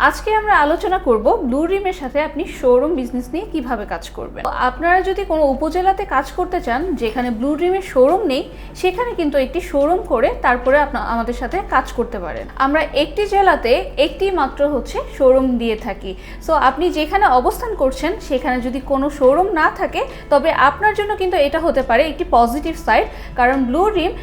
আজকে আমরা আলোচনা করব ব্লু ড্রিমের সাথে আপনি শোরুম বিজনেস নিয়ে কিভাবে কাজ করবেন। আপনারা যদি কোনো উপজেলাতে কাজ করতে চান যেখানে ব্লু ড্রিমের শোরুম নেই, সেখানে কিন্তু একটি শোরুম করে তারপরে আমাদের সাথে কাজ করতে পারেন। আমরা একটি জেলাতে একটি মাত্র শোরুম দিয়ে থাকি। সো আপনি যেখানে অবস্থান করছেন সেখানে যদি কোনো শোরুম না থাকে, তবে আপনার জন্য কিন্তু এটা হতে পারে একটি পজিটিভ সাইড, কারণ ব্লু ড্রিম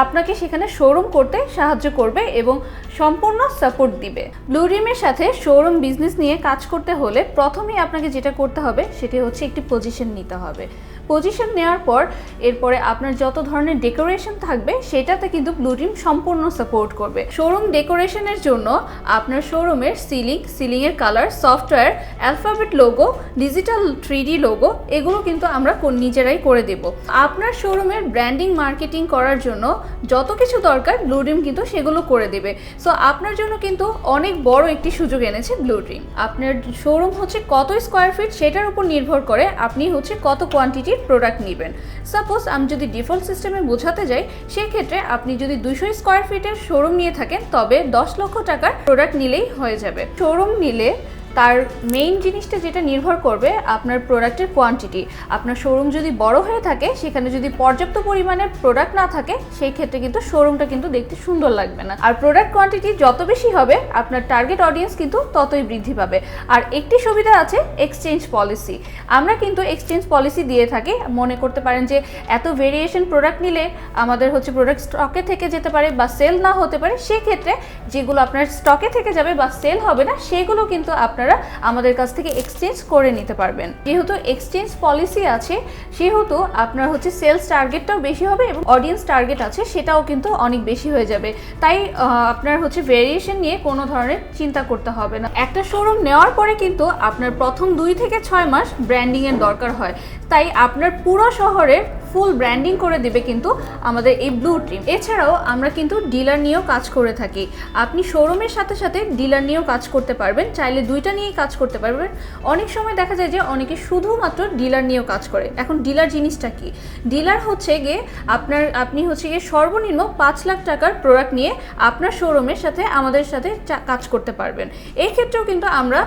আপনাকে সেখানে শোরুম করতে সাহায্য করবে এবং সম্পূর্ণ সাপোর্ট দিবে। ব্লু ড্রিমের সাথে শোরুম বিজনেস নিয়ে কাজ করতে হলে প্রথমেই আপনাকে যেটা করতে হবে সেটি একটি পজিশন নিতে হবে। পজিশন নেওয়ার পর এরপরে আপনার যত ধরনের ডেকোরেশন থাকবে সেটাতে কিন্তু ব্লু ড্রিম সম্পূর্ণ সাপোর্ট করবে। শোরুম ডেকোরেশনের জন্য আপনার শোরুমের সিলিংয়ের colour, software, alphabet logo, digital 3D logo, এগুলো কিন্তু আমরা নিজেরাই করে দেব। আপনার শোরুমের ব্র্যান্ডিং মার্কেটিং করার জন্য যত কিছু দরকার ব্লু ড্রিম কিন্তু সেগুলো করে দেবে। সো আপনার জন্য কিন্তু অনেক বড় একটি সুযোগ এনেছে ব্লু ড্রিম। আপনার শোরুম কত স্কোয়ার ফিট সেটার উপর নির্ভর করে আপনি কত কোয়ান্টিটির প্রোডাক্ট নেবেন। সাপোজ আমি যদি ডিফল্ট সিস্টেমে বোঝাতে যাই, সেক্ষেত্রে আপনি যদি 200 স্কোয়ার ফিটের শোরুম নিয়ে থাকেন তবে 10 লক্ষ টাকার প্রোডাক্ট নিলেই হয়ে যাবে। শোরুম নিলে তার মেইন জিনিসটা যেটা নির্ভর করবে আপনার প্রোডাক্টের কোয়ান্টিটি। আপনার শোরুম যদি বড় হয়ে থাকে, সেখানে যদি পর্যাপ্ত পরিমাণের প্রোডাক্ট না থাকে, সেই ক্ষেত্রে কিন্তু শোরুমটা কিন্তু দেখতে সুন্দর লাগবে না। আর প্রোডাক্ট কোয়ান্টিটি যত বেশি হবে আপনার টার্গেট অডিয়েন্স কিন্তু ততই বৃদ্ধি পাবে। আর একটি সুবিধা আছে এক্সচেঞ্জ পলিসি। আমরা কিন্তু এক্সচেঞ্জ পলিসি দিয়ে থাকি। মনে করতে পারেন যে এত ভেরিয়েশন প্রোডাক্ট নিলে আমাদের প্রোডাক্ট স্টকে থেকে যেতে পারে বা সেল না হতে পারে, সেক্ষেত্রে যেগুলো আপনার স্টকে থেকে যাবে বা সেল হবে না, সেগুলো কিন্তু আপনারা আমাদের কাছ থেকে এক্সচেঞ্জ করে নিতে পারবেন। যেহেতু এক্সচেঞ্জ পলিসি আছে, সেহেতু আপনার সেলস টার্গেটটাও বেশি হবে এবং অডিয়েন্স টার্গেট আছে সেটাও কিন্তু অনেক বেশি হয়ে যাবে। তাই আপনার ভেরিয়েশন নিয়ে কোনো ধরনের চিন্তা করতে হবে না। একটা শোরুম নেওয়ার পরে কিন্তু আপনার প্রথম 2 থেকে 6 মাস ব্র্যান্ডিংয়ের দরকার হয়। তাই আপনার পুরো শহরের ফুল ব্র্যান্ডিং করে দেবে কিন্তু আমাদের এই ব্লু ড্রিম। এছাড়াও আমরা কিন্তু ডিলার নিয়েও কাজ করে থাকি। আপনি শোরুমের সাথে সাথে ডিলার নিয়েও কাজ করতে পারবেন, চাইলে দুইটা নিয়েই কাজ করতে পারবেন। অনেক সময় দেখা যায় যে অনেকে শুধুমাত্র ডিলার নিয়েও কাজ করে। এখন ডিলার জিনিসটা কি? ডিলার আপনি সর্বনিম্ন 5 লাখ টাকার প্রোডাক্ট নিয়ে আপনার শোরুমের সাথে আমাদের সাথে কাজ করতে পারবেন। এই ক্ষেত্রেও কিন্তু আমরা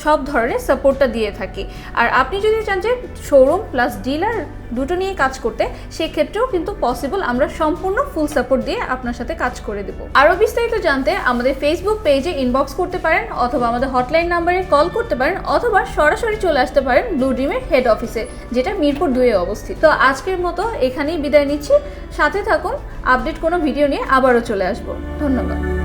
সব ধরনের সাপোর্টটা দিয়ে থাকি। আর আপনি যদি চান যে শোরুম প্লাস ডিলার দুটো নিয়ে কাজ করতে, সেক্ষেত্রেও কিন্তু পসিবল। আমরা সম্পূর্ণ ফুল সাপোর্ট দিয়ে আপনার সাথে কাজ করে দেব। আরও বিস্তারিত জানতে আমাদের ফেসবুক পেজে ইনবক্স করতে পারেন, অথবা আমাদের হটলাইন নাম্বারে কল করতে পারেন, অথবা সরাসরি চলে আসতে পারেন ব্লু ড্রিমের হেড অফিসে, যেটা মিরপুর 2-এ অবস্থিত। তো আজকের মতো এখানেই বিদায় নিচ্ছি। সাথে থাকুন, আপডেট কোনো ভিডিও নিয়ে আবারও চলে আসবো। ধন্যবাদ।